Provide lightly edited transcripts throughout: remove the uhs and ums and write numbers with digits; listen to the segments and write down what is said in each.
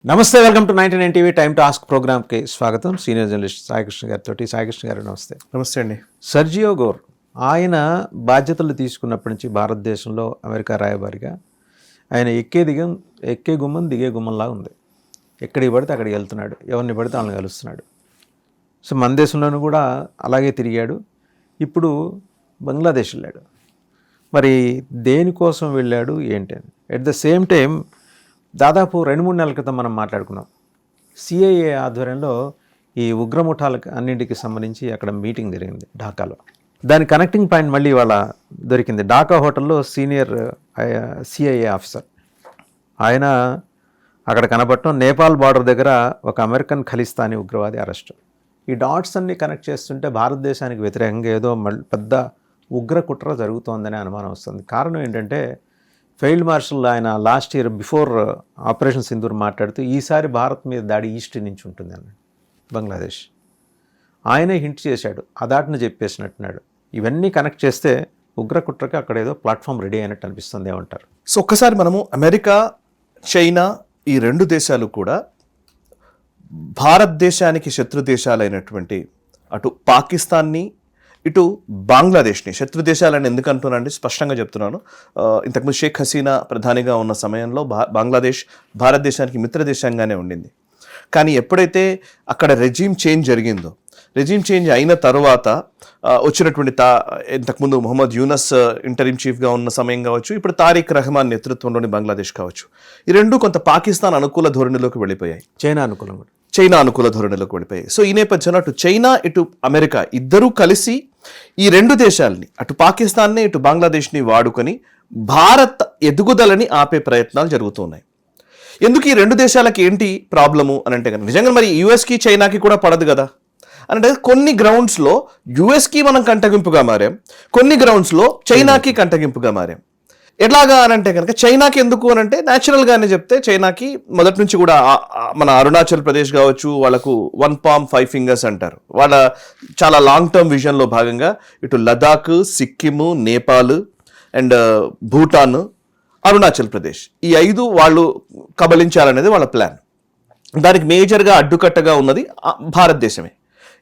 నమస్తే, welcome to 99 TV time to ask ప్రోగ్రామ్కి స్వాగతం. సీనియర్ జర్నలిస్ట్ సాయికృష్ణ గారితో. సాయికృష్ణ గారు నమస్తే. నమస్తే అండి. సర్జియో గోర్ ఆయన బాధ్యతలు తీసుకున్నప్పటి నుంచి భారతదేశంలో అమెరికా రాయబారిగా ఆయన ఎక్కే గుమ్మం దిగే గుమ్మంలా ఉంది. ఎక్కడికి పడితే అక్కడికి వెళ్తున్నాడు, ఎవరిని పడితే వాళ్ళని కలుస్తున్నాడు. సో మన దేశంలోనూ కూడా అలాగే తిరిగాడు. ఇప్పుడు బంగ్లాదేశ్ వెళ్ళాడు. మరి దేనికోసం వెళ్ళాడు ఏంటి అని ఎట్ ద సేమ్ టైం దాదాపు 2-3 నెలల క్రితం మనం మాట్లాడుకున్నాం. సిఐఏ ఆధ్వర్యంలో ఈ ఉగ్రముఠాలకు అన్నింటికి సంబంధించి అక్కడ మీటింగ్ జరిగింది ఢాకాలో. దాని కనెక్టింగ్ పాయింట్ మళ్ళీ ఇవాళ దొరికింది. ఢాకా హోటల్లో సీనియర్ సిఐఏ ఆఫీసర్ ఆయన అక్కడ కనబడటం, నేపాల్ బార్డర్ దగ్గర ఒక అమెరికన్ ఖలిస్తానీ ఉగ్రవాది అరెస్టు. ఈ డాట్స్ అన్ని కనెక్ట్ చేస్తుంటే భారతదేశానికి వ్యతిరేకంగా ఏదో పెద్ద ఉగ్ర కుట్ర జరుగుతోందనే అనుమానం వస్తుంది. కారణం ఏంటంటే ఫీల్డ్ మార్షల్ ఆయన last year before operation Sindoor మాట్లాడుతూ ఈసారి భారత్ మీద దాడి ఈస్ట్ నుంచి ఉంటుంది అన్నాడు. బంగ్లాదేశ్ ఆయనే హింట్ చేశాడు, అదాటిని చెప్పేసినట్టున్నాడు. ఇవన్నీ కనెక్ట్ చేస్తే ఉగ్ర కుట్రకి అక్కడ ఏదో ప్లాట్ఫామ్ రెడీ అయినట్టు అనిపిస్తుంది. ఏమంటారు? సో ఒక్కసారి మనము అమెరికా, చైనా ఈ రెండు దేశాలు కూడా భారతదేశానికి శత్రు దేశాలైనటువంటి అటు పాకిస్తాన్ని ఇటు బంగ్లాదేశ్ని శత్రు దేశాలని ఎందుకు అంటున్నానండి స్పష్టంగా చెప్తున్నాను. ఇంతకుముందు షేక్ హసీనా ప్రధానిగా ఉన్న సమయంలో బంగ్లాదేశ్ భారతదేశానికి మిత్ర దేశంగానే ఉండింది. కానీ ఎప్పుడైతే అక్కడ రెజీమ్ చేంజ్ జరిగిందో, రెజీమ్ చేంజ్ అయిన తర్వాత వచ్చినటువంటి ఇంతకుముందు మొహమ్మద్ యూనస్ ఇంటరిమ్ చీఫ్గా ఉన్న సమయం కావచ్చు, ఇప్పుడు తారిక్ రెహమాన్ నేతృత్వంలోని బంగ్లాదేశ్ కావచ్చు, ఈ రెండు కొంత పాకిస్తాన్ అనుకూల ధోరణిలోకి వెళ్ళిపోయాయి. చైనా అనుకూల ధోరణిలోకి వెళ్ళిపోయాయి. సో ఈ నేపథ్యంలో అటు చైనా ఇటు అమెరికా ఇద్దరూ కలిసి ఈ రెండు దేశాలని, అటు పాకిస్తాన్ని ఇటు బంగ్లాదేశ్ని వాడుకొని భారత్ ఎదుగుదలని ఆపే ప్రయత్నాలు జరుగుతున్నాయి. ఎందుకు ఈ రెండు దేశాలకి ఏంటి ప్రాబ్లము అని అంటే కనుక నిజంగా మరి యుఎస్కి చైనాకి కూడా పడదు కదా అంటే కొన్ని గ్రౌండ్స్లో యుఎస్కి మనం కంటగింపుగా మారాం, కొన్ని గ్రౌండ్స్లో చైనాకి కంటగింపుగా మారాం. ఎలాగా అని అంటే కనుక చైనాకి ఎందుకు అని అంటే న్యాచురల్గానే చెప్తే చైనాకి మొదటి నుంచి కూడా మన అరుణాచల్ ప్రదేశ్ కావచ్చు, వాళ్ళకు 1 palm 5 fingers అంటారు. వాళ్ళ చాలా లాంగ్ టర్మ్ విజన్లో భాగంగా ఇటు లదాఖ్, సిక్కిము, నేపాల్ అండ్ భూటాన్, అరుణాచల్ ప్రదేశ్ ఈ 5 వాళ్ళు కబలించాలనేది వాళ్ళ ప్లాన్. దానికి మేజర్గా అడ్డుకట్టగా ఉన్నది భారతదేశమే.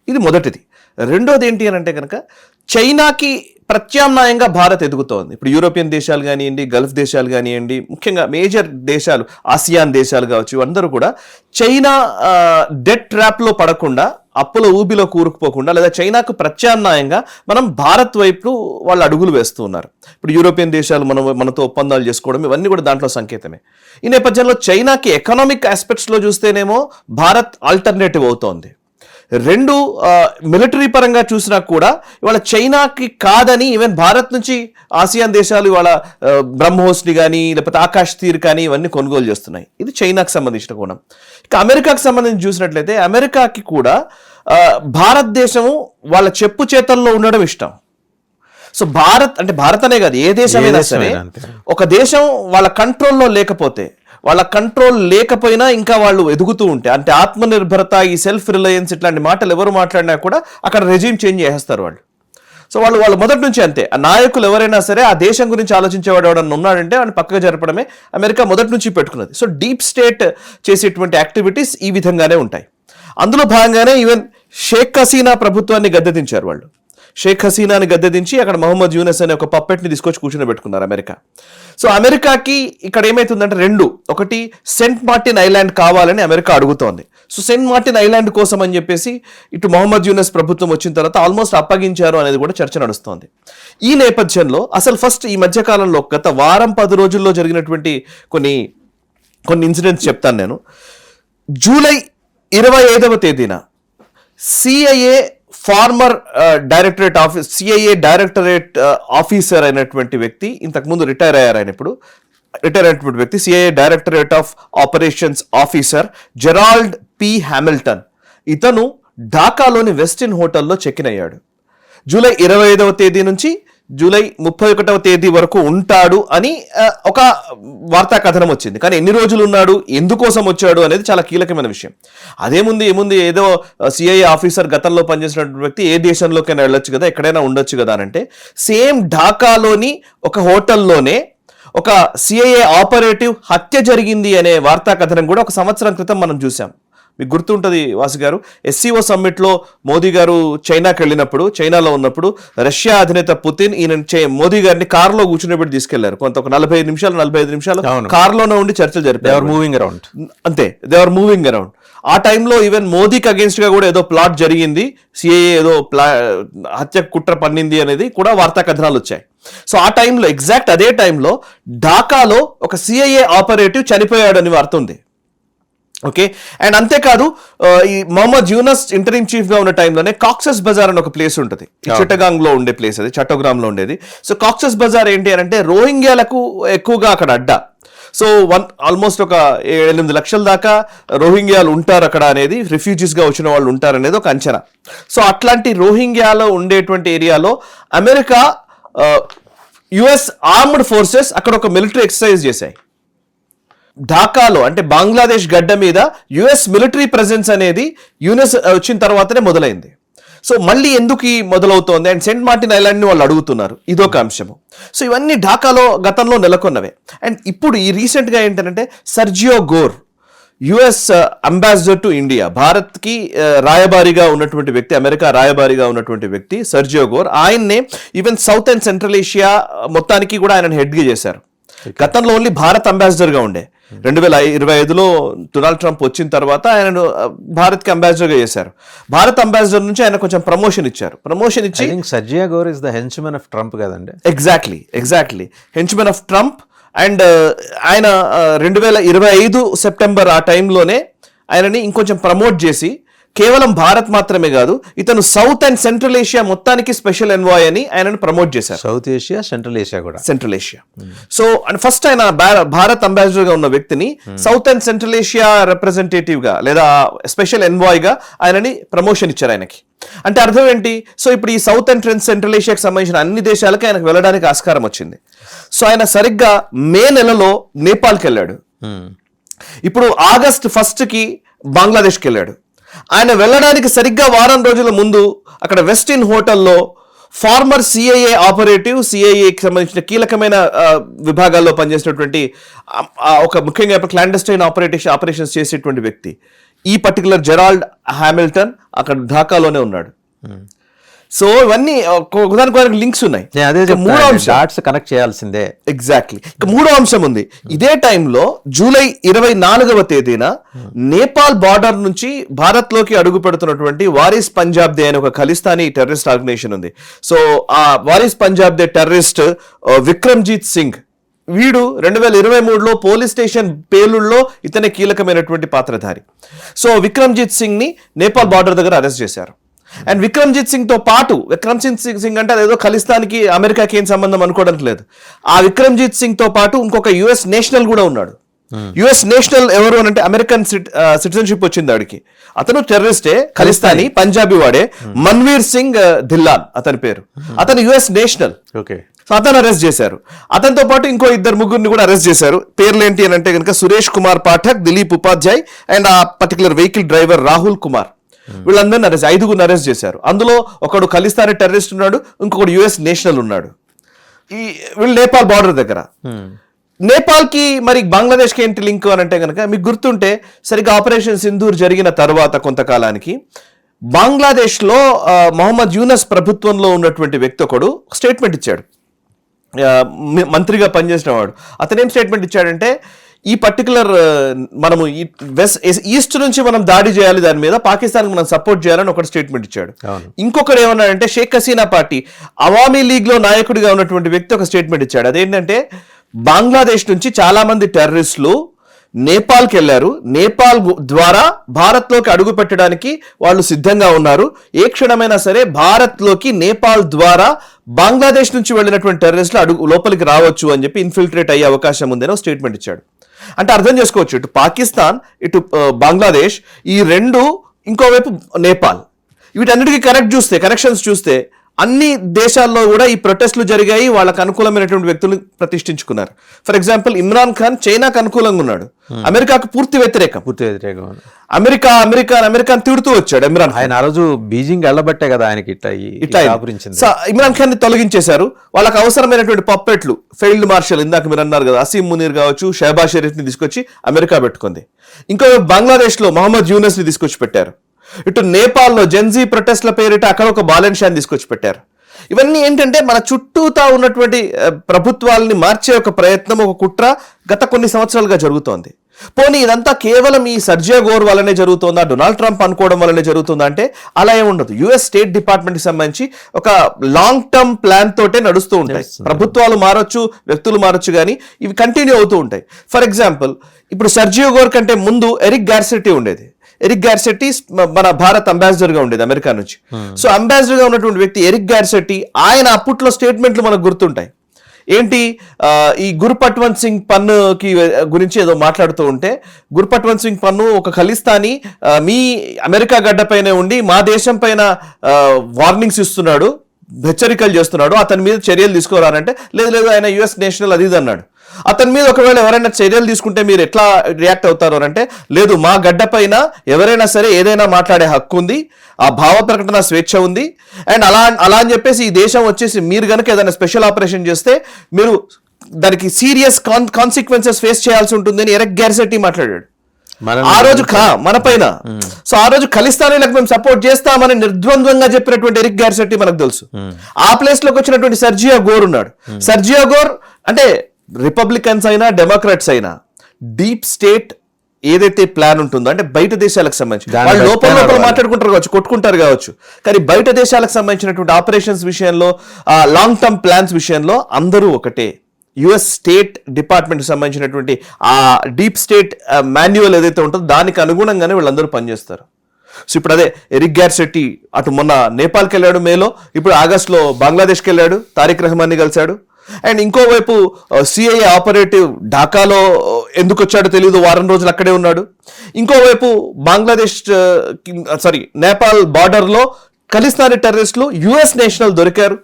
ఇది మొదటిది. రెండోది ఏంటి అని అంటే కనుక చైనాకి ప్రత్యామ్నాయంగా భారత్ ఎదుగుతోంది. ఇప్పుడు యూరోపియన్ దేశాలు కానివ్వండి, గల్ఫ్ దేశాలు కానివ్వండి, ముఖ్యంగా మేజర్ దేశాలు ఆసియాన్ దేశాలు కావచ్చు, అందరూ కూడా చైనా డెట్ ట్రాప్లో పడకుండా, అప్పుల ఊబిలో కూరుకుపోకుండా, లేదా చైనాకు ప్రత్యామ్నాయంగా మనం భారత్ వైపు వాళ్ళు అడుగులు వేస్తూ ఉన్నారు. ఇప్పుడు యూరోపియన్ దేశాలు మనతో ఒప్పందాలు చేసుకోవడం ఇవన్నీ కూడా దాంట్లో సంకేతమే. ఈ నేపథ్యంలో చైనాకి ఎకనామిక్ ఆస్పెక్ట్స్లో చూస్తేనేమో భారత్ ఆల్టర్నేటివ్ అవుతోంది. రెండు మిలిటరీ పరంగా చూసినా కూడా ఇవాళ చైనాకి కాదని ఈవెన్ భారత్ నుంచి ఆసియాన్ దేశాలు ఇవాళ బ్రహ్మోస్ని కానీ లేకపోతే ఆకాశ్ తీర్ కానీ ఇవన్నీ కొనుగోలు చేస్తున్నాయి. ఇది చైనాకి సంబంధించిన కోణం. ఇక అమెరికాకి సంబంధించి చూసినట్లయితే అమెరికాకి కూడా భారతదేశము వాళ్ళ చెప్పు చేతల్లో ఉండడం ఇష్టం. సో భారత్ అనే కాదు, ఏ దేశమైనా సరే ఒక దేశం వాళ్ళ కంట్రోల్లో లేకపోతే, వాళ్ళ కంట్రోల్ లేకపోయినా ఇంకా వాళ్ళు ఎదుగుతూ ఉంటే, అంటే ఆత్మనిర్భరత, ఈ సెల్ఫ్ రిలయన్స్ ఇట్లాంటి మాటలు ఎవరు మాట్లాడినా కూడా అక్కడ రెజీమ్ చేంజ్ చేసేస్తారు వాళ్ళు. సో వాళ్ళు మొదటి నుంచి అంతే. ఆ నాయకులు ఎవరైనా సరే ఆ దేశం గురించి ఆలోచించేవాడు ఎవడన్నా ఉన్నాడంటే వాడిని పక్కగా జరపడమే అమెరికా మొదటి నుంచి పెట్టుకున్నది. సో డీప్ స్టేట్ చేసేటువంటి యాక్టివిటీస్ ఈ విధంగానే ఉంటాయి. అందులో భాగంగానే ఈవెన్ షేక్ హసీనా ప్రభుత్వాన్ని గద్దెదించారు వాళ్ళు. షేక్ హసీనాని గద్దెదించి అక్కడ మొహమ్మద్ యూనస్ అనే ఒక పప్పెట్ని తీసుకొచ్చి కూర్చోబెట్టుకున్నారు అమెరికా. సో అమెరికాకి ఇక్కడ ఏమైతుందంటే ఒకటి సెంట్ మార్టిన్ ఐలాండ్ కావాలని అమెరికా అడుగుతోంది. సో సెంట్ మార్టిన్ ఐలాండ్ కోసం అని చెప్పేసి ఇటు మొహమ్మద్ యూనస్ ప్రభుత్వం వచ్చిన తర్వాత ఆల్మోస్ట్ అప్పగించారు అనేది కూడా చర్చ నడుస్తోంది. ఈ నేపథ్యంలో అసలు ఫస్ట్ ఈ మధ్యకాలంలో గత 10 రోజుల్లో జరిగినటువంటి కొన్ని ఇన్సిడెంట్స్ చెప్తాను నేను. జూలై 25వ తేదీన CIA former CIA directorate officer అయినటువంటి వ్యక్తి, ఇంతకుముందు రిటైర్ అయ్యారు ఆయన, ఇప్పుడు రిటైర్ అయినటువంటి వ్యక్తి, CIA directorate of operations officer Gerald P Hamilton, ఇతను ఢాకాలోని వెస్టిన్ హోటల్లో చెక్ ఇన్ అయ్యాడు. జూలై 25వ తేదీ నుంచి జూలై 31వ తేదీ వరకు ఉంటాడు అని ఒక వార్తా కథనం వచ్చింది. కానీ ఎన్ని రోజులు ఉన్నాడు, ఎందుకోసం వచ్చాడు అనేది చాలా కీలకమైన విషయం. ఏముంది ఏదో సిఐఏ ఆఫీసర్ గతంలో పనిచేసినటువంటి వ్యక్తి ఏ దేశంలోకైనా వెళ్ళొచ్చు కదా, ఎక్కడైనా ఉండొచ్చు కదా అని అంటే, సేమ్ ఢాకాలోని ఒక హోటల్లోనే ఒక సిఐఏ ఆపరేటివ్ హత్య జరిగింది అనే వార్తా కథనం కూడా ఒక సంవత్సరం క్రితం మనం చూసాం. మీకు గుర్తుంటుంది వాసు గారు, SCO సమ్మిట్లో మోదీ గారు చైనాకి వెళ్ళినప్పుడు, చైనాలో ఉన్నప్పుడు రష్యా అధినేత పుతిన్ మోదీ గారిని కారులో కూర్చునేబెట్టి తీసుకెళ్లారు. ఒక 45 నిమిషాలు కారులోనే ఉండి చర్చలు జరిపారు. మూవింగ్ అరౌండ్, అంతే, దే ఆర్ మూవింగ్ అరౌండ్. ఆ టైంలో ఈవెన్ మోదీకి అగేన్స్ట్ గా కూడా ఏదో ప్లాట్ జరిగింది, సిఐఏ ఏదో హత్య కుట్ర పన్నింది అనేది కూడా వార్తా కథనాలు వచ్చాయి. సో ఆ టైంలో, ఎగ్జాక్ట్ అదే టైంలో ఢాకాలో ఒక సిఐఏ ఆపరేటివ్ చనిపోయాడు అని వార్త ఉంది. ఓకే, అండ్ అంతేకాదు ఈ మొహమ్మద్ యూనస్ ఇంటరిమ్ చీఫ్ గా ఉన్న టైంలోనే కాక్సస్ బజార్ అని ఒక ప్లేస్ ఉంటుంది, చిట్టగాంగ్ లో ఉండే ప్లేస్, అది చట్టోగ్రామ్ లో ఉండేది. సో కాక్సస్ బజార్ ఏంటి అని అంటే రోహింగ్యాలకు ఎక్కువగా అక్కడ అడ్డా. సో ఆల్మోస్ట్ ఒక 8 లక్షల దాకా రోహింగ్యాలు ఉంటారు అక్కడ అనేది, రిఫ్యూజీస్ గా వచ్చిన వాళ్ళు ఉంటారు అనేది ఒక అంచనా. సో అట్లాంటి రోహింగ్యాలో ఉండేటువంటి ఏరియాలో అమెరికా, US ఆర్మ్డ్ ఫోర్సెస్ అక్కడ ఒక మిలిటరీ ఎక్సర్సైజ్ చేశాయి. ఢాకాలో అంటే బంగ్లాదేశ్ గడ్డ మీద US మిలిటరీ ప్రెజెన్స్ అనేది యూనిస్ వచ్చిన తర్వాతనే మొదలైంది. సో మళ్ళీ ఎందుకు మొదలవుతోంది అండ్ సెయింట్ మార్టిన్ ఐలాండ్ ని వాళ్ళు అడుగుతున్నారు, ఇదొక అంశము. సో ఇవన్నీ ఢాకాలో గతంలో నెలకొన్నవే. అండ్ ఇప్పుడు ఈ రీసెంట్ గా ఏంటంటే Sergio Gor, US ambassador to India, భారత్కి రాయబారిగా ఉన్నటువంటి వ్యక్తి, అమెరికా రాయబారిగా ఉన్నటువంటి వ్యక్తి సర్జియో గోర్, ఆయన్నే even south and central Asia మొత్తానికి కూడా ఆయన హెడ్గా చేశారు. గతంలో ఓన్లీ భారత్ అంబాసిడర్ గా ఉండే, 2025లో డొనాల్డ్ ట్రంప్ వచ్చిన తర్వాత ఆయనను భారత్కి అంబాసిడర్ గా చేశారు. భారత్ అంబాసిడర్ నుంచి ఆయన కొంచెం ప్రమోషన్ ఇచ్చి Sergio Gor is the henchmen of Trump కదండి. Exactly henchmen of Trump. And ఆయన 2025 సెప్టెంబర్ ఆ టైంలోనే ఆయనని ఇంకొంచెం ప్రమోట్ చేసి, కేవలం భారత్ మాత్రమే కాదు, ఇతను సౌత్ అండ్ సెంట్రల్ ఏషియా మొత్తానికి స్పెషల్ ఎన్వాయ్ అని ఆయనను ప్రమోట్ చేశారు. సౌత్ ఏషియా, సెంట్రల్ ఏషియా కూడా. Central Asia. So and first ఆయన భారత్ అంబాసిడర్ గా ఉన్న వ్యక్తిని south and central Asia representative గా లేదా స్పెషల్ ఎన్వాయ్ గా ఆయనని ప్రమోషన్ ఇచ్చారు ఆయనకి. అంటే అర్థం ఏంటి? సో ఇప్పుడు ఈ సౌత్ అండ్ సెంట్రల్ ఏషియాకి సంబంధించిన అన్ని దేశాలకి ఆయనకు వెళ్ళడానికి ఆస్కారం వచ్చింది. సో ఆయన సరిగ్గా మే నెలలో నేపాల్కి వెళ్ళాడు. ఇప్పుడు ఆగస్ట్ 1కి బంగ్లాదేశ్కి వెళ్ళాడు. ఆయన వెళ్ళడానికి సరిగ్గా వారం రోజుల ముందు అక్కడ వెస్ట్ ఇన్ హోటల్లో ఫార్మర్ సిఐఏ ఆపరేటివ్, సిఐఏకి సంబంధించిన కీలకమైన విభాగాల్లో పనిచేసినటువంటి ఒక ముఖ్యంగా క్లాండస్టైన్ ఆపరేషన్స్ చేసేటువంటి వ్యక్తి, ఈ పర్టికులర్ జెరాల్డ్ హామిల్టన్ అక్కడ ఢాకాలోనే ఉన్నాడు. సో ఇవన్నీ ఒకదానికి లింక్స్ ఉన్నాయి. మూడో అంశం కనెక్ట్ చేయాల్సిందే. ఎగ్జాక్ట్లీ. ఇక మూడో అంశం ఉంది. ఇదే టైంలో జూలై 24వ తేదీన నేపాల్ బార్డర్ నుంచి భారత్ లోకి అడుగు పెడుతున్నటువంటి వారిస్ పంజాబ్దే అనే ఒక ఖలిస్తానీ టెర్రరిస్ట్ ఆర్గనైజేషన్ ఉంది. సో ఆ వారిస్ పంజాబ్దే టెర్రరిస్ట్ విక్రమ్జీత్ సింగ్, వీడు 2023లో పోలీస్ స్టేషన్ పేలుళ్లో ఇతనే కీలకమైనటువంటి పాత్రధారి. సో విక్రమ్జీత్ సింగ్ ని నేపాల్ బార్డర్ దగ్గర అరెస్ట్ చేశారు. అండ్ విక్రమ్జీత్ సింగ్ తో పాటు, విక్రమ్జీత్ సింగ్ అంటే అదేదో ఖలిస్తాన్కి అమెరికాకి ఏం సంబంధం అనుకోవడానికి లేదు, ఆ విక్రమ్జీత్ సింగ్ తో పాటు ఇంకొక US నేషనల్ కూడా ఉన్నాడు. US నేషనల్ ఎవరు అని అంటే అమెరికన్ సిటిజన్షిప్ వచ్చింది వాడికి. అతను టెర్రరిస్టే, ఖలిస్తానీ, పంజాబీ వాడే, మన్వీర్ సింగ్ ధిల్లాన్ అతని పేరు. అతను US నేషనల్. ఓకే. సో అతను అరెస్ట్ చేశారు. అతనితో పాటు ఇంకో 2-3 కూడా అరెస్ట్ చేశారు. పేర్లు ఏంటి అని అంటే కనుక సురేష్ కుమార్ పాఠక్, దిలీప్ ఉపాధ్యాయ్ అండ్ ఆ particular vehicle driver Rahul Kumar. వీళ్ళందరినీ 5గురిని అరెస్ట్ చేశారు. అందులో ఒకడు ఖలిస్తానీ టెర్రరిస్ట్ ఉన్నాడు, ఇంకొకడు US నేషనల్ ఉన్నాడు. వీళ్ళు నేపాల్ బార్డర్ దగ్గర. నేపాల్కి మరి బంగ్లాదేశ్కి ఏంటి లింక్ అని అంటే కనుక మీకు గుర్తుంటే, సరిగ్గా ఆపరేషన్ సింధూర్ జరిగిన తర్వాత కొంతకాలానికి బంగ్లాదేశ్లో మొహమ్మద్ యూనస్ ప్రభుత్వంలో ఉన్నటువంటి వ్యక్తి ఒకడు స్టేట్మెంట్ ఇచ్చాడు. మంత్రిగా పనిచేసిన వాడు. అతనేం స్టేట్మెంట్ ఇచ్చాడంటే, ఈ పర్టికులర్ మనము ఈస్ట్ నుంచి మనం దాడి చేయాలి, దాని మీద పాకిస్తాన్కి మనం సపోర్ట్ చేయాలని ఒకటి స్టేట్మెంట్ ఇచ్చాడు. ఇంకొకటి ఏమన్నాడంటే, షేక్ హసీనా పార్టీ అవామీ లీగ్ లో నాయకుడిగా ఉన్నటువంటి వ్యక్తి ఒక స్టేట్మెంట్ ఇచ్చాడు. అదేంటంటే, బంగ్లాదేశ్ నుంచి చాలా మంది టెర్రరిస్టులు నేపాల్కి వెళ్ళారు, నేపాల్ ద్వారా భారత్లోకి అడుగు పెట్టడానికి వాళ్ళు సిద్ధంగా ఉన్నారు, ఏ క్షణమైనా సరే భారత్లోకి నేపాల్ ద్వారా బంగ్లాదేశ్ నుంచి వెళ్ళినటువంటి టెర్రరిస్టులు లోపలికి రావచ్చు అని చెప్పి, ఇన్ఫిల్ట్రేట్ అయ్యే అవకాశం ఉందని ఒక స్టేట్మెంట్ ఇచ్చాడు. అంటే అర్థం చేసుకోవచ్చు, ఇటు పాకిస్తాన్, ఇటు బంగ్లాదేశ్, ఈ రెండు, ఇంకోవైపు నేపాల్, వీటన్నిటికీ కనెక్షన్స్ చూస్తే అన్ని దేశాల్లో కూడా ఈ ప్రొటెస్టులు జరిగాయి, వాళ్ళకు అనుకూలమైనటువంటి వ్యక్తులు ప్రతిష్ఠించుకున్నారు. ఫర్ ఎగ్జాంపుల్ ఇమ్రాన్ ఖాన్ చైనాకు అనుకూలంగా ఉన్నాడు, అమెరికాకు పూర్తి వ్యతిరేకం. అమెరికాను తిడుతూ వచ్చాడు ఇమ్రాన్ ఖాన్. ఆయన ఆ రోజు బీజింగ్ వెళ్ళబట్టే కదా ఆయనకి ఇట్లా ఇమ్రాన్ ఖాన్ ని తొలగించేశారు. వాళ్ళకి అవసరమైనటువంటి పప్పెట్లు, ఫీల్డ్ మార్షల్ ఇందాక మీరు అన్నారు కదా, అసీం మునీర్ కావచ్చు, షహబాజ్ షరీఫ్ ని తీసుకొచ్చి అమెరికా పెట్టుకుంది. ఇంకో బంగ్లాదేశ్ లో మొహమ్మద్ యూనస్ ని తీసుకొచ్చి పెట్టారు. ఇటు నేపాల్లో జెన్జీ ప్రొటెస్ట్ల పేరిట అక్కడ ఒక బాలెన్ షాని తీసుకొచ్చి పెట్టారు. ఇవన్నీ ఏంటంటే మన చుట్టూతా ఉన్నటువంటి ప్రభుత్వాలని మార్చే ఒక ప్రయత్నం, ఒక కుట్ర గత కొన్ని సంవత్సరాలుగా జరుగుతోంది. పోనీ ఇదంతా కేవలం ఈ సర్జియా గోర్ వల్లనే జరుగుతుందా, డొనాల్డ్ ట్రంప్ అనుకోవడం వల్లనే జరుగుతుందా అంటే అలా ఏమి ఉండదు. యుఎస్ స్టేట్ డిపార్ట్మెంట్ కి సంబంధించి ఒక లాంగ్ టర్మ్ ప్లాన్ తోటే నడుస్తూ ఉంటాయి. ప్రభుత్వాలు మారొచ్చు, వ్యక్తులు మారొచ్చు, కానీ ఇవి కంటిన్యూ అవుతూ ఉంటాయి. ఫర్ ఎగ్జాంపుల్ ఇప్పుడు సర్జియో గోర్ కంటే ముందు ఎరిక్ గార్సెటీ ఉండేది. ఎరిక్ గార్సెటీ మన భారత్ అంబాసిడర్ గా ఉండేది అమెరికా నుంచి. సో అంబాసిడర్ గా ఉన్నటువంటి వ్యక్తి ఎరిక్ గార్సెటీ, ఆయన అప్పట్లో స్టేట్మెంట్లు మనకు గుర్తుంటాయి. ఏంటి, ఈ గుర్పట్వంత్ సింగ్ పన్నుకి గురించి ఏదో మాట్లాడుతూ ఉంటే, గుర్పట్వంత్ సింగ్ పన్ను ఒక ఖలిస్తానీ మీ అమెరికా గడ్డపైనే ఉండి మా దేశం పైన వార్నింగ్స్ ఇస్తున్నాడు, హెచ్చరికలు చేస్తున్నాడు, అతని మీద చర్యలు తీసుకోవాలంటే లేదు ఆయన యుఎస్ నేషనల్ అది అన్నాడు. అతని మీద ఒకవేళ ఎవరైనా చర్యలు తీసుకుంటే మీరు ఎట్లా రియాక్ట్ అవుతారు అంటే, లేదు మా గడ్డ పైన ఎవరైనా సరే ఏదైనా మాట్లాడే హక్కు ఉంది, ఆ భావ ప్రకటన స్వేచ్ఛ ఉంది, అండ్ అలా అని చెప్పేసి ఈ దేశం వచ్చేసి మీరు కనుక ఏదైనా స్పెషల్ ఆపరేషన్ చేస్తే మీరు దానికి సీరియస్ కాన్సిక్వెన్సెస్ ఫేస్ చేయాల్సి ఉంటుంది అని ఎరిక్ గార్సెటీ మాట్లాడాడు ఆ రోజు మన పైన. సో ఆ రోజు ఖలిస్తానీలకు మేము సపోర్ట్ చేస్తామని నిర్ద్వంద్వంగా చెప్పినటువంటి ఎరిక్ గార్సెటీ మనకు తెలుసు. ఆ ప్లేస్ లోకి వచ్చినటువంటి సర్జియా గోర్ ఉన్నాడు. సర్జియా గోర్ అంటే రిపబ్లికన్స్ అయినా డెమోక్రాట్స్ అయినా డీప్ స్టేట్ ఏదైతే ప్లాన్ ఉంటుందో, అంటే బయట దేశాలకు సంబంధించి వాళ్ళు లోపల మాట్లాడుకుంటారు కావచ్చు, కొట్టుకుంటారు కావచ్చు, కానీ బయట దేశాలకు సంబంధించినటువంటి ఆపరేషన్స్ విషయంలో, లాంగ్ టర్మ్ ప్లాన్స్ విషయంలో అందరూ ఒకటే. యుఎస్ స్టేట్ డిపార్ట్మెంట్ సంబంధించినటువంటి ఆ డీప్ స్టేట్ మాన్యువల్ ఏదైతే ఉంటుందో దానికి అనుగుణంగానే వీళ్ళందరూ పనిచేస్తారు. సో ఇప్పుడు అదే ఎరిక్ గార్సెటీ అటు మొన్న నేపాల్కి వెళ్ళాడు మేలో, ఇప్పుడు ఆగస్టులో బంగ్లాదేశ్కి వెళ్ళాడు, తారిక్ రెహమాన్ని కలిశాడు. అండ్ ఇంకోవైపు సిఐఏ ఆపరేటివ్ ఢాకాలో ఎందుకు వచ్చాడో తెలియదు, వారం రోజులు అక్కడే ఉన్నాడు. ఇంకోవైపు నేపాల్ బార్డర్ లో ఖలిస్తానీ టెర్రరిస్టులు యుఎస్ నేషనల్ దొరికారు.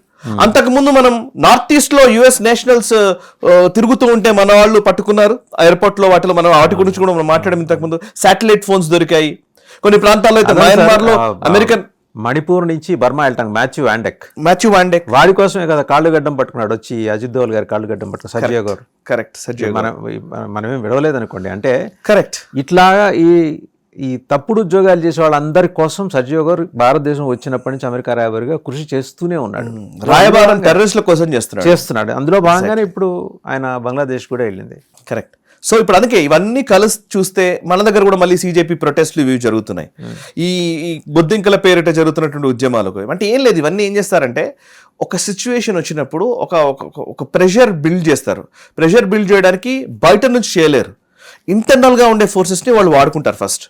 అంతకుముందు మనం నార్త్ ఈస్ట్ లో యుఎస్ నేషనల్స్ తిరుగుతూ ఉంటే మన వాళ్ళు పట్టుకున్నారు ఎయిర్పోర్ట్ లో. వాటిలో మనం వాటి గురించి కూడా మనం మాట్లాడడం ఇంతకుముందు. శాటిలైట్ ఫోన్స్ దొరికాయి కొన్ని ప్రాంతాల్లో. అయితే మయన్మార్ లో అమెరికన్ మణిపూర్ నుంచి బర్మా వెళ్తాం మాథ్యూ వాండెక్ వాడి కోసమే కదా కాళ్ళు గడ్డం పట్టుకున్నాడు వచ్చి, అజిత్ దోవల్ గారు కాళ్ళు గడ్డం పట్టుకున్నాడు. సర్జియా గోర్ కరెక్ట్. మనమేం విడవలేదు అనుకోండి. అంటే కరెక్ట్ ఇట్లాగా ఈ తప్పుడు ఉద్యోగాలు చేసే వాళ్ళందరి కోసం సర్జియా గోర్ భారతదేశం వచ్చినప్పటి నుంచి అమెరికా రాయబారిగా కృషి చేస్తూనే ఉన్నాడు. రాయబారం టెర్రరిస్టుల కోసం చేస్తున్నాడు. అందులో భాగంగానే ఇప్పుడు ఆయన బంగ్లాదేశ్ కూడా వెళ్ళింది. కరెక్ట్. సో ఇప్పుడు అందుకే ఇవన్నీ కలిసి చూస్తే మన దగ్గర కూడా మళ్ళీ సిజేపీ ప్రొటెస్ట్లు ఇవి జరుగుతున్నాయి. ఈ బొద్దింకల పేరిట జరుగుతున్నటువంటి ఉద్యమాలకు అంటే ఏం లేదు, ఇవన్నీ ఏం చేస్తారంటే ఒక సిచ్యువేషన్ వచ్చినప్పుడు ఒక ప్రెషర్ బిల్డ్ చేస్తారు. ప్రెషర్ బిల్డ్ చేయడానికి బయట నుంచి చేయలేరు, ఇంటర్నల్గా ఉండే ఫోర్సెస్ని వాళ్ళు వాడుకుంటారు. ఫస్ట్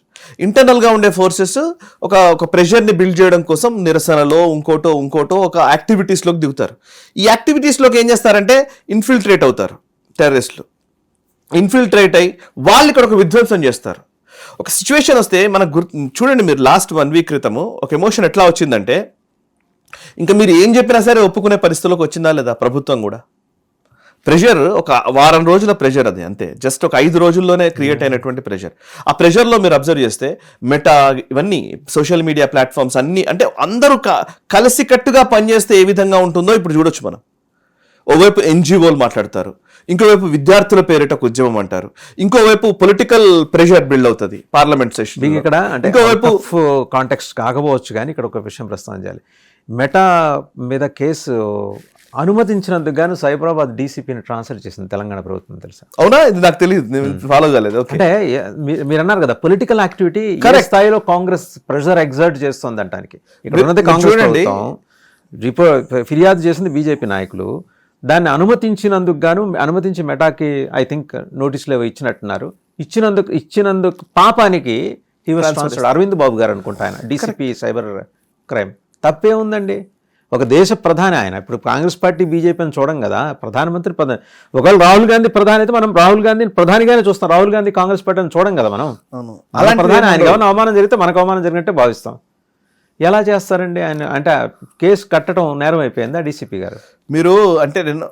ఇంటర్నల్గా ఉండే ఫోర్సెస్ ఒక ప్రెషర్ని బిల్డ్ చేయడం కోసం నిరసనలో ఇంకోటో ఒక యాక్టివిటీస్లోకి దిగుతారు. ఈ యాక్టివిటీస్లోకి ఏం చేస్తారంటే ఇన్ఫిల్ట్రేట్ అవుతారు టెర్రరిస్టులు. ఇన్ఫిల్ట్రేట్ అయ్యి వాళ్ళు ఇక్కడ ఒక విధ్వంసం చేస్తారు. ఒక సిచ్యువేషన్ వస్తే మనకు చూడండి, మీరు లాస్ట్ 1 వీక్ క్రితము ఒక ఎమోషన్ ఎట్లా వచ్చిందంటే, ఇంకా మీరు ఏం చెప్పినా సరే ఒప్పుకునే పరిస్థితుల్లోకి వచ్చిందా లేదా ప్రభుత్వం కూడా. ప్రెషర్ ఒక వారం రోజుల ప్రెషర్, అది అంతే, జస్ట్ ఒక 5 రోజుల్లోనే క్రియేట్ అయినటువంటి ప్రెషర్. ఆ ప్రెషర్లో మీరు అబ్జర్వ్ చేస్తే మెటా ఇవన్నీ సోషల్ మీడియా ప్లాట్ఫామ్స్ అన్నీ, అంటే అందరూ కలిసికట్టుగా పనిచేస్తే ఏ విధంగా ఉంటుందో ఇప్పుడు చూడొచ్చు మనం. ఓవైపు ఎన్జిఓలు మాట్లాడతారు, ఇంకోవైపు విద్యార్థుల పేరిట ఒక ఉద్యమం అంటారు, ఇంకోవైపు పొలిటికల్ ప్రెషర్ బిల్డ్ అవుతుంది పార్లమెంట్ సెషన్. ఇక్కడ అంటే ఇంకోవైపు కాంటెక్స్ట్ కాకపోవచ్చు, కానీ ఇక్కడ ఒక విషయం ప్రస్తావన చేయాలి. మెటా మీద కేసు అనుమతించినందుకు గాను సైబరాబాద్ డీసీపీని ట్రాన్స్ఫర్ చేసింది తెలంగాణ ప్రభుత్వం, తెలుసా? అవునా? ఇది నాకు తెలియదు, నేను ఫాలో కాలేదు. అంటే మీరు అన్నారు కదా పొలిటికల్ యాక్టివిటీ స్థాయిలో కాంగ్రెస్ ప్రెషర్ ఎగ్జర్ట్ చేస్తుంది అంటానికి. ఇక్కడ ఉన్నది కాంగ్రెస్ ప్రభుత్వం, ఫిర్యాదు చేసింది బీజేపీ నాయకులు. దాన్ని అనుమతించినందుకు గాను, అనుమతించి మెటాకి ఐ థింక్ నోటీసులు ఇచ్చినట్టున్నారు. ఇచ్చినందుకు పాపానికి అరవింద్ బాబు గారు అనుకుంటా, ఆయన డీసీపీ సైబర్ క్రైమ్. తప్పే ఉందండి? ఒక దేశ ప్రధాని ఆయన. ఇప్పుడు కాంగ్రెస్ పార్టీ బీజేపీని చూడం కదా, ప్రధానమంత్రి ఒకవేళ రాహుల్ గాంధీ ప్రధాని అయితే మనం రాహుల్ గాంధీని ప్రధానిగానే చూస్తాం, రాహుల్ గాంధీ కాంగ్రెస్ పార్టీని చూడం కదా మనం. అలా ప్రధాని, ఆయనకి ఏమైనా అవమానం జరిగితే మనకు అవమానం జరిగినట్టే భావిస్తాం. ఎలా చేస్తారండి ఆయన? అంటే కేసు కట్టడం నేరం అయిపోయిందా డీసీపీ గారు? మీరు అంటే నేను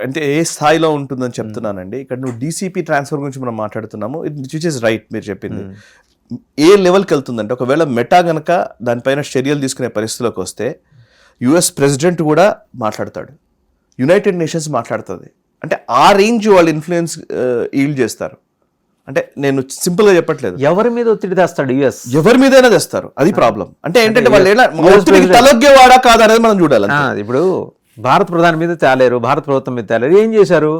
అంటే ఏ స్థాయిలో ఉంటుందని చెప్తున్నానండి. ఇక్కడ నువ్వు డీసీపీ ట్రాన్స్ఫర్ గురించి మనం మాట్లాడుతున్నాము, విచ్ ఇస్ రైట్ మీరు చెప్పింది. ఏ లెవెల్కి వెళ్తుందంటే ఒకవేళ మెటా గనక దానిపైన చర్యలు తీసుకునే పరిస్థితిలోకి వస్తే యుఎస్ ప్రెసిడెంట్ కూడా మాట్లాడతాడు, యునైటెడ్ నేషన్స్ మాట్లాడుతుంది. అంటే ఆ రేంజ్ వాళ్ళు ఇన్ఫ్లుయెన్స్ ఈల్డ్ చేస్తారు. అంటే నేను సింపుల్గా చెప్పట్లేదు, ఎవరి మీద ఒత్తిడి తెస్తాడు యుఎస్? ఎవరి మీదైనా తెస్తారు, అది ప్రాబ్లం. అంటే ఏంటంటే వాళ్ళు ఒత్తిడికి తలొగ్గేవాడా కాదా అనేది మనం చూడాలి. ఇప్పుడు భారత ప్రధాని మీద తేలేరు, భారత ప్రభుత్వం మీద తేలేరు, ఏం చేశారు?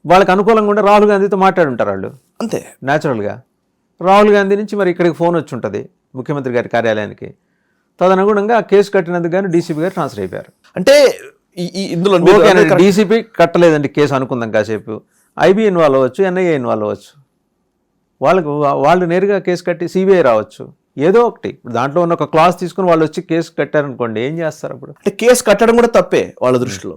వాళ్ళకి అనుకూలంగా ఉంటే రాహుల్ గాంధీతో మాట్లాడి ఉంటారు వాళ్ళు, అంతే న్యాచురల్గా. రాహుల్ గాంధీ నుంచి మరి ఇక్కడికి ఫోన్ వచ్చి ఉంటుంది ముఖ్యమంత్రి గారి కార్యాలయానికి. తదనుగుణంగా కేసు కట్టినందుకు కానీ డీసీపీ గారు ట్రాన్స్ఫర్ అయిపోయారు. అంటే ఇందులో డీసీపీ కట్టలేదండి కేసు అనుకుందాం కాసేపు, ఐబీ ఇన్వాల్వ్ అవ్వచ్చు, ఎన్ఐఏ ఇన్వాల్వ్ అవ్వచ్చు, వాళ్ళు నేరుగా కేసు కట్టి సిబిఐ రావచ్చు, ఏదో ఒకటి. దాంట్లో ఉన్న ఒక క్లాస్ తీసుకుని వాళ్ళు వచ్చి కేసు కట్టారనుకోండి, ఏం చేస్తారు అప్పుడు? అంటే కేసు కట్టడం కూడా తప్పే వాళ్ళ దృష్టిలో.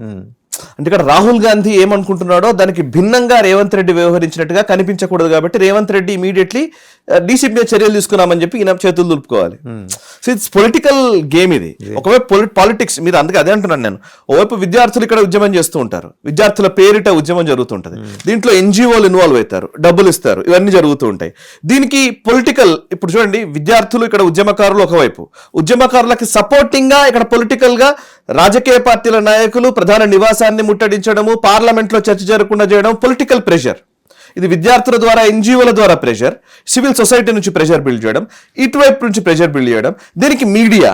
అంటే ఇక్కడ రాహుల్ గాంధీ ఏమనుకుంటున్నాడో దానికి భిన్నంగా రేవంత్ రెడ్డి వ్యవహరించినట్టుగా కనిపించకూడదు కాబట్టి రేవంత్ రెడ్డి ఇమీడియట్లీ డీసీపీ మీద చర్యలు తీసుకున్నామని చెప్పి ఈయన చేతులు దులుపుకోవాలి. సో ఇట్స్ పొలిటికల్ గేమ్ ఇది. ఒకవైపు పాలిటిక్స్ మీద, అందుకే అదే అంటున్నాను నేను. ఓవైపు విద్యార్థులు ఇక్కడ ఉద్యమం చేస్తూ ఉంటారు, విద్యార్థుల పేరిట ఉద్యమం జరుగుతుంటది, దీంట్లో ఎన్జిఓలు ఇన్వాల్వ్ అవుతారు, డబ్బులు ఇస్తారు, ఇవన్నీ జరుగుతూ ఉంటాయి. దీనికి పొలిటికల్, ఇప్పుడు చూడండి విద్యార్థులు ఇక్కడ ఉద్యమకారులు ఒకవైపు, ఉద్యమకారులకి సపోర్టింగ్ గా ఇక్కడ పొలిటికల్ గా రాజకీయ పార్టీల నాయకులు ప్రధాన నివాసాన్ని ముట్టడించడము, పార్లమెంట్ లో చర్చ జరగకుండా చేయడం, పొలిటికల్ ప్రెషర్. ఇది విద్యార్థుల ద్వారా, ఎన్జిఓల ద్వారా ప్రెషర్, సివిల్ సొసైటీ నుంచి ప్రెషర్ బిల్డ్ చేయడం, ఇటువైపు నుంచి ప్రెషర్ బిల్డ్ చేయడం. దీనికి మీడియా,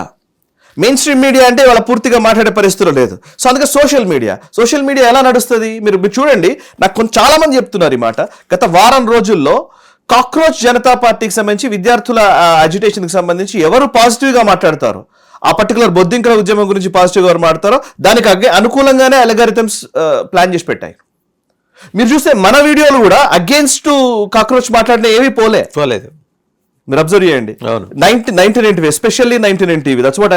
మెయిన్ స్ట్రీమ్ మీడియా అంటే వాళ్ళ పూర్తిగా మాట్లాడే పరిస్థితులు లేదు. సో అందుకే సోషల్ మీడియా ఎలా నడుస్తుంది మీరు చూడండి. నాకు చాలా మంది చెప్తున్నారు ఈ మాట. గత వారం రోజుల్లో కాక్రోచ్ జనతా పార్టీకి సంబంధించి విద్యార్థుల అజిటేషన్కి సంబంధించి ఎవరు పాజిటివ్గా మాట్లాడతారు, ఆ పర్టికులర్ బొద్దింకల ఉద్యమం గురించి పాజిటివ్గా ఎవరు మాట్లాడతారో దానికి అనుకూలంగానే అల్గారిథమ్స్ ప్లాన్ చేసి పెట్టాయి. మీరు చూస్తే మన వీడియోలు కూడా అగేన్స్ట్ కాక్రోచ్ మాట్లాడిన ఏమీ పోలేదు. మీరు అబ్జర్వ్ చేయండి. 19 TV, especially 19 TV, that's what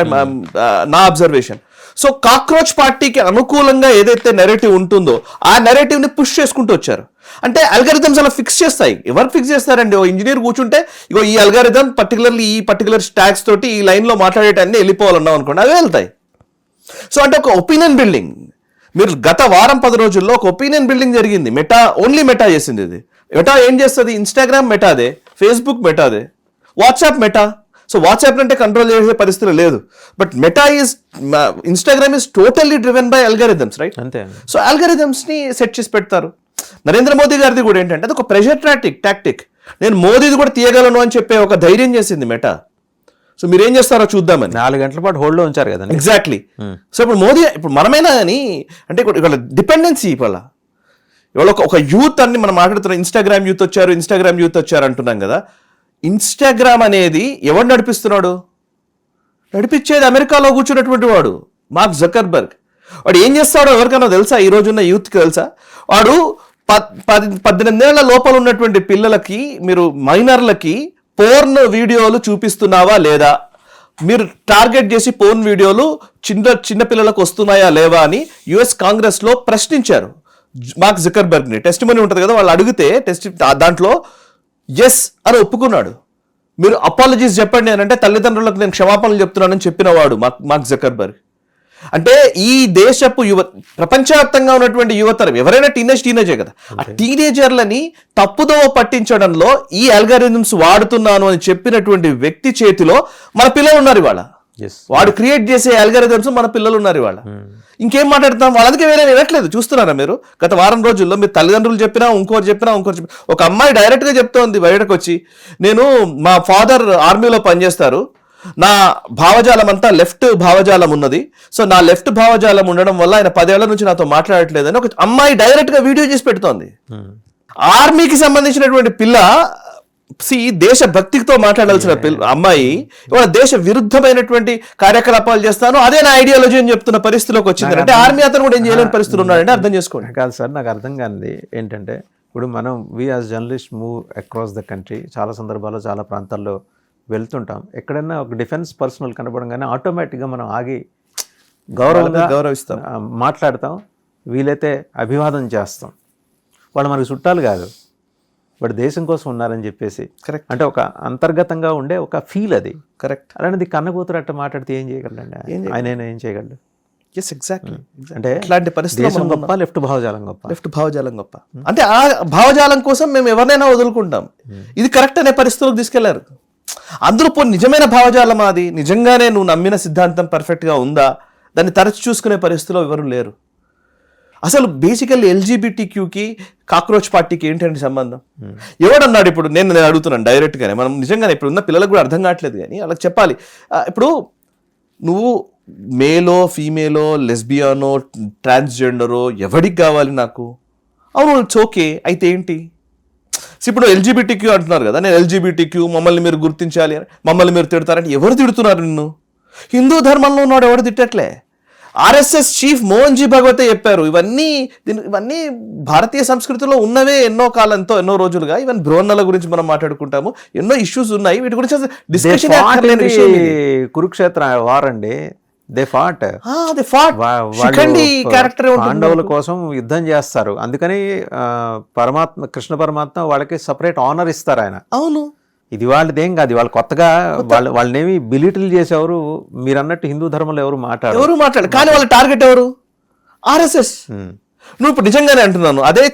నా అబ్జర్వేషన్. సో కాక్రోచ్ పార్టీకి అనుకూలంగా ఏదైతే నెరేటివ్ ఉంటుందో ఆ నెరేటివ్ ని పుష్ చేసుకుంటూ వచ్చారు. అంటే అల్గారిథమ్స్ అలా ఫిక్స్ చేస్తాయి. ఎవరు ఫిక్స్ చేస్తారండి? ఓ ఇంజనీర్ కూర్చుంటే ఇగో ఈ అల్గారిథం పర్టికులర్ స్టాక్స్ తోటి ఈ లైన్ లో మాట్లాడేటన్ని వెళ్ళిపోవాలన్నాం అనుకోండి, అవి వెళ్తాయి. సో అంటే ఒక ఒపీనియన్ బిల్డింగ్. మీరు గత వారం 10 రోజుల్లో ఒక ఒపీనియన్ బిల్డింగ్ జరిగింది. ఓన్లీ మెటా చేసింది ఇది. మెటా ఏం చేస్తుంది? ఇన్స్టాగ్రామ్ మెటాదే, ఫేస్బుక్ మెటాదే, వాట్సాప్ మెటా. సో వాట్సాప్ అంటే కంట్రోల్ చేసే పరిస్థితి లేదు. But Meta Instagram is totally driven by algorithms, right? అంతే. సో అల్గారిథమ్స్ ని సెట్ చేసి పెడతారు. నరేంద్ర మోదీ గారిది కూడా ఏంటంటే అది ఒక ప్రెషర్ టాక్టిక్. నేను మోదీది కూడా తీయగలను అని చెప్పే ఒక ధైర్యం చేసింది మెటా. సో మీరు ఏం చేస్తారో చూద్దామని 4 గంటల పాటు హోల్డ్లో ఉంచారు కదా. ఎగ్జాక్ట్లీ. సో ఇప్పుడు మనమైనా కానీ అంటే ఇక్కడ డిపెండెన్సీ ఇవాళ ఒక యూత్ అని మనం మాట్లాడుతున్నాం. ఇన్స్టాగ్రామ్ యూత్ వచ్చారు అంటున్నాం కదా. ఇన్స్టాగ్రామ్ అనేది ఎవరు నడిపిస్తున్నాడు? నడిపించేది అమెరికాలో కూర్చున్నటువంటి వాడు మార్క్ జకర్బర్గ్. వాడు ఏం చేస్తాడో ఎవరికైనా తెలుసా? ఈ రోజున్న యూత్కి తెలుసా? వాడు 18 ఏళ్ల లోపల ఉన్నటువంటి పిల్లలకి, మీరు మైనర్లకి పోర్న్ వీడియోలు చూపిస్తున్నావా లేదా, మీరు టార్గెట్ చేసి పోర్న్ వీడియోలు చిన్న పిల్లలకు వస్తున్నాయా లేవా అని యుఎస్ కాంగ్రెస్ లో ప్రశ్నించారు మార్క్ జకర్బర్గ్ ని. టెస్టిమనీ ఉంటుంది కదా, వాళ్ళు అడిగితే దాంట్లో ఎస్ అని ఒప్పుకున్నాడు. మీరు అపాలజీస్ చెప్పండి అని అంటే తల్లిదండ్రులకు నేను క్షమాపణలు చెప్తున్నానని చెప్పినవాడు మార్క్ జకర్బర్గ్. అంటే ఈ దేశపు ప్రపంచవ్యాప్తంగా ఉన్నటువంటి యువతరం ఎవరైనా టీనేజే కదా, ఆ టీనేజర్లని తప్పుదోవ పట్టించడంలో ఈ అల్గారిథమ్స్ వాడుతున్నాను అని చెప్పినటువంటి వ్యక్తి చేతిలో మన పిల్లలు ఉన్నారు ఇవాళ. వాడు క్రియేట్ చేసే అల్గారిథమ్స్ మన పిల్లలు ఉన్నారు ఇవాళ. ఇంకేం మాట్లాడతాం? వాళ్ళకి వేరే వినట్లేదు. చూస్తున్నారా మీరు? గత వారం రోజుల్లో మీరు తల్లిదండ్రులు చెప్పినా ఇంకోటి చెప్పినా ఒక అమ్మాయి డైరెక్ట్ గా చెప్తోంది బయటకు వచ్చి, నేను మా ఫాదర్ ఆర్మీలో పనిచేస్తారు, నా భావజాలం అంతా లెఫ్ట్ భావజాలం ఉన్నది, సో నా లెఫ్ట్ భావజాలం ఉండడం వల్ల ఆయన 10 ఏళ్ల నుంచి నాతో మాట్లాడట్లేదని ఒక అమ్మాయి డైరెక్ట్ గా వీడియో చేసి పెడుతోంది. ఆర్మీకి సంబంధించినటువంటి పిల్ల దేశ భక్తితో మాట్లాడాల్సిన అమ్మాయి ఇవాళ దేశ విరుద్ధమైనటువంటి కార్యకలాపాలు చేస్తాను, అదే నా ఐడియాలజీ అని చెప్తున్న పరిస్థితిలోకి వచ్చింది. అంటే ఆర్మీ అతను కూడా ఏం చేయలేని పరిస్థితులు ఉన్నాడంటే అర్థం చేసుకోండి. కాదు సార్, నాకు అర్థం కానిది ఏంటంటే, ఇప్పుడు మనం as journalist move across the country, చాలా సందర్భాల్లో చాలా ప్రాంతాల్లో వెళ్తుంటాం. ఎక్కడైనా ఒక డిఫెన్స్ పర్సనల్ కనపడంగానే ఆటోమేటిక్గా మనం ఆగి గౌరవిస్తాం, మాట్లాడతాం, వీలైతే అభివాదం చేస్తాం. వాళ్ళు మనకు చుట్టాలు కాదు, బట్ దేశం కోసం ఉన్నారని చెప్పేసి. కరెక్ట్. అంటే ఒక అంతర్గతంగా ఉండే ఒక ఫీల్ అది. కరెక్ట్. అలాంటిది కన్నకూతురు అట్ట మాట్లాడితే ఏం చేయగలండి ఆయన? ఏం చేయగలడు? Yes, exactly. అంటే ఇట్లాంటి పరిస్థితి దేశం గొప్ప, లెఫ్ట్ భావజాలం గొప్ప. లెఫ్ట్ భావజాలం గొప్ప అంటే ఆ భావజాలం కోసం మేము ఎవరినైనా వదులుకుంటాం. ఇది కరెక్ట్ అనే పరిస్థితులకు తీసుకెళ్లారు. అందులో నిజమైన భావజాలం అది, నిజంగానే నువ్వు నమ్మిన సిద్ధాంతం పర్ఫెక్ట్గా ఉందా, దాన్ని తరచు చూసుకునే పరిస్థితిలో ఎవరు లేరు. అసలు బేసికల్లీ ఎల్జీబీటీక్యూకి కాక్రోచ్ పార్టీకి ఏంటంటే సంబంధం? ఎవడన్నాడు? ఇప్పుడు నేను అడుగుతున్నాను డైరెక్ట్గానే, మనం నిజంగానే ఇప్పుడు ఉన్న పిల్లలకు కూడా అర్థం కావట్లేదు, కానీ వాళ్ళకి చెప్పాలి. ఇప్పుడు నువ్వు మేలో, ఫీమేలో, లెస్బియానో, ట్రాన్స్జెండరో ఎవడికి కావాలి నాకు? అవును, ఇట్స్ ఓకే. అయితే ఏంటి? ఇప్పుడు ఎల్జీబీటీక్యూ అంటున్నారు కదా, నేను ఎల్జీబీటీక్యూ, మమ్మల్ని మీరు గుర్తించాలి, మమ్మల్ని మీరు తిడతారంటే ఎవరు తిడుతున్నారు నిన్ను? హిందూ ధర్మంలో ఉన్నాడు ఎవరు తిట్టట్లే. ఆర్ఎస్ఎస్ చీఫ్ మోహన్ జీ భగవతే చెప్పారు, ఇవన్నీ భారతీయ సంస్కృతిలో ఉన్నవే ఎన్నో కాలంతో, ఎన్నో రోజులుగా. ఈవెన్ బ్రోన్నల గురించి మనం మాట్లాడుకుంటాము, ఎన్నో ఇష్యూస్ ఉన్నాయి, వీటి గురించి డిస్కషన్. కురుక్షేత్ర వార్ అండి, దే ఫాట్. పాండవుల కోసం యుద్ధం చేస్తారు, అందుకని కృష్ణ పరమాత్మ వాళ్ళకి సపరేట్ ఆనర్ ఇస్తారు ఆయన. అవును, ఇది వాళ్ళదేం కాదు, వాళ్ళు కొత్తగా వాళ్ళనేమి బిలిటిల్ చేసేవారు. మీరు అన్నట్టు హిందూ ధర్మంలో ఎవరు మాట్లాడారు, కానీ వాళ్ళ టార్గెట్ ఎవరు? ఆర్ఎస్ఎస్. నువ్వు ఇప్పుడు నిజంగానే అంటున్నాను, అదే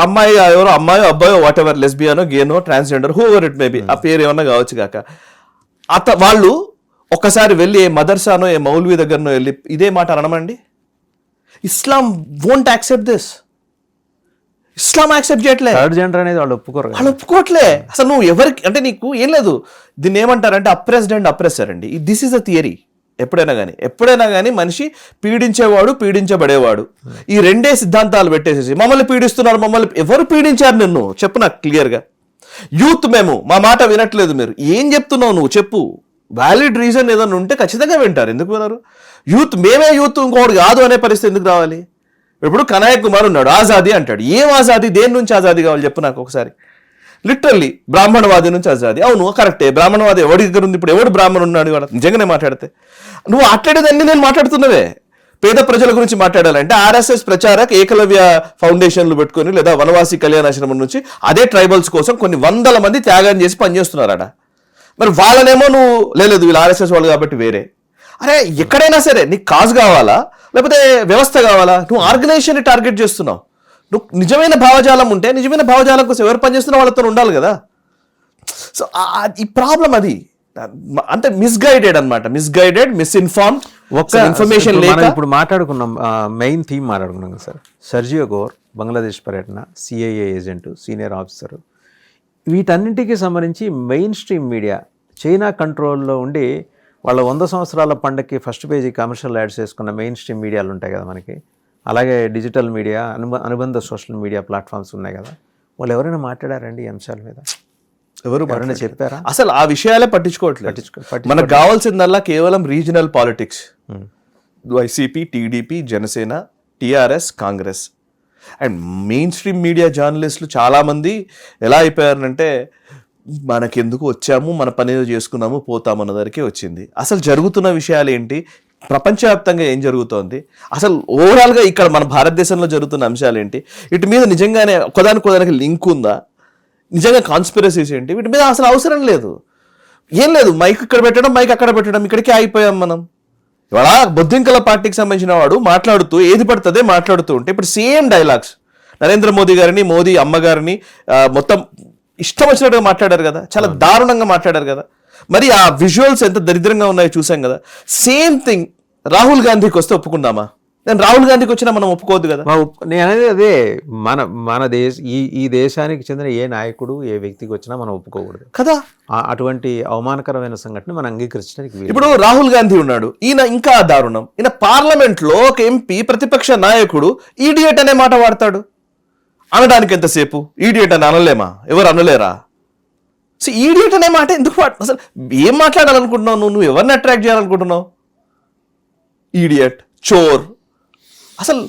అమ్మాయి ఎవరో, అమ్మాయో అబ్బాయో, వాట్ ఎవర్, లెస్బియానో, గేనో, transgender, whoever it maybe, ఆ పేరు ఏమన్నా కావచ్చు కాక, వాళ్ళు ఒక్కసారి వెళ్ళి ఏ మదర్సానో, ఏ మౌల్వీ దగ్గరనో వెళ్ళి ఇదే మాట అనమండి? Islam won't accept this. Islam accept చేయట్లే. థర్డ్ జెండర్ అనేది వాళ్ళు ఒప్పుకోవట్లే. అసలు నువ్వు ఎవరికి అంటే నీకు ఏం లేదు. దీన్ని ఏమంటారంటే అప్రెస్డ్ అండ్ అప్రెసర్ అండి. This is a theory. ఎప్పుడైనా కానీ మనిషి పీడించేవాడు, పీడించబడేవాడు, ఈ రెండే సిద్ధాంతాలు పెట్టేసేసి మమ్మల్ని పీడిస్తున్నారు, మమ్మల్ని ఎవరు పీడించారు నిన్ను చెప్పు నాకు క్లియర్గా. యూత్ మేము, మా మాట వినట్లేదు, మీరు ఏం చెప్తున్నావు నువ్వు చెప్పు. వ్యాలిడ్ రీజన్ ఏదైనా ఉంటే ఖచ్చితంగా వింటారు, ఎందుకు వినరు? మేమే యూత్, ఇంకోటి కాదు అనే పరిస్థితి ఎందుకు రావాలి? ఇప్పుడు కనయ్య కుమార్ ఉన్నాడు, ఆజాదీ అంటాడు. ఏం ఆజాదీ? దేని నుంచి ఆజాదీ కావాలి చెప్పు నాకు ఒకసారి. లిటరల్లీ బ్రాహ్మణవాది నుంచి ఆజాదీ. అవును, కరెక్టే. బ్రాహ్మణవాది ఎవడి దగ్గర ఉంది? ఇప్పుడు ఎవడు బ్రాహ్మణ్ ఉన్నాడు? వాడు నిజంగానే మాట్లాడితే నువ్వు మాట్లాడేదన్నీ నేను మాట్లాడుతున్నవే. పేద ప్రజల గురించి మాట్లాడాలంటే ఆర్ఎస్ఎస్ ప్రచారక్ ఏకలవ్య ఫౌండేషన్లు పెట్టుకొని, లేదా వనవాసి కళ్యాణాశ్రమం నుంచి అదే ట్రైబల్స్ కోసం కొన్ని వందల మంది త్యాగం చేసి పనిచేస్తున్నారట. మరి వాళ్ళనేమో నువ్వు లేదు వీళ్ళు ఆర్ఎస్ఎస్ వాళ్ళు కాబట్టి వేరే. అరే ఎక్కడైనా సరే నీకు కాజ్ కావాలా, లేకపోతే వ్యవస్థ కావాలా? నువ్వు ఆర్గనైజేషన్ టార్గెట్ చేస్తున్నావు. నువ్వు నిజమైన భావజాలం ఉంటే, నిజమైన భావజాలం కోసం ఎవరు పనిచేస్తున్నా వాళ్ళతో ఉండాలి కదా. సో ఈ ప్రాబ్లం అది. అంటే మిస్గైడెడ్ అనమాట, మిస్ఇన్ఫార్మ్, ఇన్ఫర్మేషన్ లేక. ఇప్పుడు మాట్లాడుకున్నాం, మెయిన్ థీమ్ మాట్లాడుకున్నాం కదా సార్. సర్జియో గోర్ బంగ్లాదేశ్ పర్యటన, సిఐఏ ఏజెంట్, సీనియర్ ఆఫీసర్, వీటన్నింటికి సంబంధించి మెయిన్ స్ట్రీమ్ మీడియా చైనా కంట్రోల్లో ఉండి వాళ్ళ 100 సంవత్సరాల పండగకి ఫస్ట్ పేజీ కమర్షియల్ యాడ్స్ వేసుకున్న మెయిన్ స్ట్రీమ్ మీడియాలు ఉంటాయి కదా మనకి. అలాగే డిజిటల్ మీడియా, అనుబంధ సోషల్ మీడియా ప్లాట్ఫామ్స్ ఉన్నాయి కదా. వాళ్ళు ఎవరైనా మాట్లాడారండి ఈ అంశాల మీద? ఎవరైనా చెప్పారా? అసలు ఆ విషయాలే పట్టించుకోవట్లేదు. మనకు కావాల్సిందల్లా కేవలం regional politics. YCP, TDP, Janasena, TRS, Congress and main stream media జర్నలిస్టులు చాలామంది ఎలా అయిపోయారంటే మనకెందుకు వచ్చాము, మన పని చేసుకున్నాము, పోతామన్న దగ్గరికి వచ్చింది. అసలు జరుగుతున్న విషయాలు ఏంటి, ప్రపంచవ్యాప్తంగా ఏం జరుగుతోంది, అసలు ఓవరాల్గా ఇక్కడ మన భారతదేశంలో జరుగుతున్న అంశాలు ఏంటి, వీటి మీద నిజంగానే ఒకదానికి లింక్ ఉందా, నిజంగా కాన్స్పిరసీస్ ఏంటి, వీటి మీద అసలు అవసరం లేదు. ఏం లేదు, మైక్ ఇక్కడ పెట్టడం, మైక్ అక్కడ పెట్టడం, ఇక్కడికే అయిపోయాం మనం. ఇవాళ బొద్దింకల పార్టీకి సంబంధించిన వాడు మాట్లాడుతూ ఏది పడుతుందే మాట్లాడుతూ ఉంటే, ఇప్పుడు సేమ్ డైలాగ్స్ నరేంద్ర మోదీ గారిని, మోదీ అమ్మగారిని మొత్తం ఇష్టం వచ్చినట్టుగా మాట్లాడారు కదా, చాలా దారుణంగా మాట్లాడారు కదా. మరి ఆ విజువల్స్ ఎంత దరిద్రంగా ఉన్నాయో చూసాం కదా. సేమ్ థింగ్ రాహుల్ గాంధీకి వస్తే ఒప్పుకుందామా? నేను రాహుల్ గాంధీకి వచ్చినా మనం ఒప్పుకోవద్దు కదా. నేను అనేది అదే, మన ఈ దేశానికి చెందిన ఏ నాయకుడు, ఏ వ్యక్తికి వచ్చినా మనం ఒప్పుకోకూడదు కదా. అటువంటి అవమానకరమైన సంఘటన మనం అంగీకరించడానికి. ఇప్పుడు రాహుల్ గాంధీ ఉన్నాడు, ఈయన ఇంకా దారుణం. ఈయన పార్లమెంట్ లో ఒక ఎంపీ, ప్రతిపక్ష నాయకుడు ఈడియట్ అనే మాట వాడతాడు. అనడానికి ఎంతసేపు? ఈడియట్ అని అనలేమా? ఎవరు అనలేరా? సో ఈడియట్ అనే మాట ఎందుకు అసలు ఏం మాట్లాడాలనుకుంటున్నావు నువ్వు? ఎవరిని అట్రాక్ట్ చేయాలనుకుంటున్నావు? ఈడియట్, చోర్. అసలు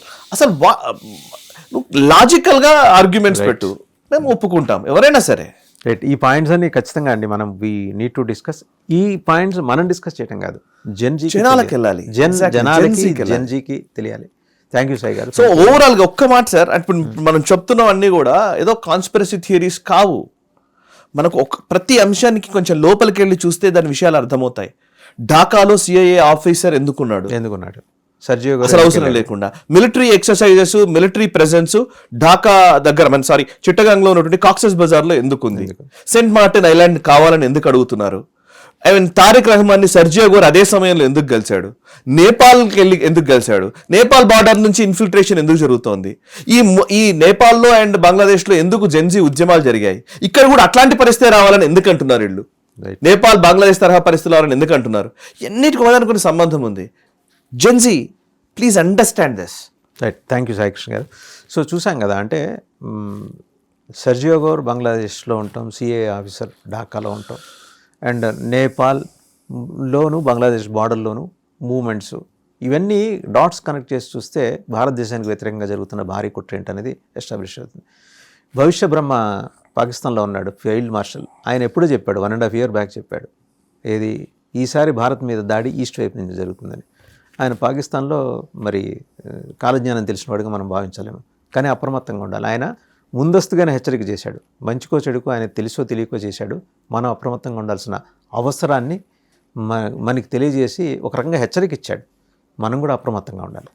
నువ్వు లాజికల్గా ఆర్గ్యుమెంట్స్ పెట్టు, మేము ఒప్పుకుంటాం ఎవరైనా సరే. రైట్. ఈ పాయింట్స్ అన్ని ఖచ్చితంగా అండి మనం వి నీడ్ టు డిస్కస్. ఈ పాయింట్స్ మనం డిస్కస్ చేయడం కాదు, జనాలకు వెళ్ళాలి, జనాలకి, జన్జీకి తెలియాలి. థ్యాంక్ యూ సాయి గారు. సో ఓవరాల్గా ఒక్క మాట సార్, ఇప్పుడు మనం చెప్తున్నాం అన్నీ కూడా ఏదో కాన్స్పిరసీ థియరీస్ కావు. మనకు ప్రతి అంశానికి కొంచెం లోపలికి వెళ్ళి చూస్తే దాని విషయాలు అర్థమవుతాయి. ఢాకాలో సిఐఏ ఆఫీసర్ ఎందుకున్నాడు? సర్జియో అసలు అవసరం లేకుండా. Military exercises, military presence Dhaka దగ్గర చిట్టగాంగ్లో ఉన్నటువంటి కాక్సెస్ బజార్లో ఎందుకుంది? సెయింట్ మార్టిన్ ఐలాండ్ కావాలని ఎందుకు అడుగుతున్నారు? తారిక్ రహమాన్ ని సర్జియో గోర్ అదే సమయంలో ఎందుకు గెలిచాడు? నేపాల్కి వెళ్ళి ఎందుకు గెలిచాడు? నేపాల్ బార్డర్ నుంచి ఇన్ఫిల్ట్రేషన్ ఎందుకు జరుగుతోంది? ఈ నేపాల్లో అండ్ బంగ్లాదేశ్లో ఎందుకు జెన్జీ ఉద్యమాలు జరిగాయి? ఇక్కడ కూడా అట్లాంటి పరిస్థితి రావాలని ఎందుకు అంటున్నారు వీళ్ళు? నేపాల్ బంగ్లాదేశ్ తరహా పరిస్థితులు రావాలని ఎందుకు అంటున్నారు? ఎన్నిటికి ఒకదానికి సంబంధం ఉంది. Gen Z, please understand this. Right, thank you Saikrishna గారు. సో చూసాం కదా, అంటే సర్జియో గోర్ బంగ్లాదేశ్లో ఉంటాం, సిఏఏ ఆఫీసర్ ఢాకాలో ఉంటాం, అండ్ నేపాల్లోను బంగ్లాదేశ్ బార్డర్లోను మూమెంట్స్, ఇవన్నీ డాట్స్ కనెక్ట్ చేసి చూస్తే భారతదేశానికి వ్యతిరేకంగా జరుగుతున్న భారీ కుట్ర ఏంటనేది ఎస్టాబ్లిష్ అవుతుంది. భవిష్య బ్రహ్మ పాకిస్తాన్లో ఉన్నాడు, ఫీల్డ్ మార్షల్. ఆయన ఎప్పుడూ చెప్పాడు, 1.5 years బ్యాక్ చెప్పాడు, ఏది ఈసారి భారత్ మీద దాడి ఈస్ట్ వైపు నుంచి జరుగుతుందని. ఆయన పాకిస్తాన్లో మరి కాలజ్ఞానం తెలిసిన వాడిగా మనం భావించలేము, కానీ అప్రమత్తంగా ఉండాలి. ఆయన ముందస్తుగానే హెచ్చరిక చేశాడు, మంచికో చెడుకో ఆయన తెలుసో తెలియకో చేశాడు. మనం అప్రమత్తంగా ఉండాల్సిన అవసరాన్ని మనకి తెలియజేసి ఒక రకంగా హెచ్చరిక ఇచ్చాడు. మనం కూడా అప్రమత్తంగా ఉండాలి.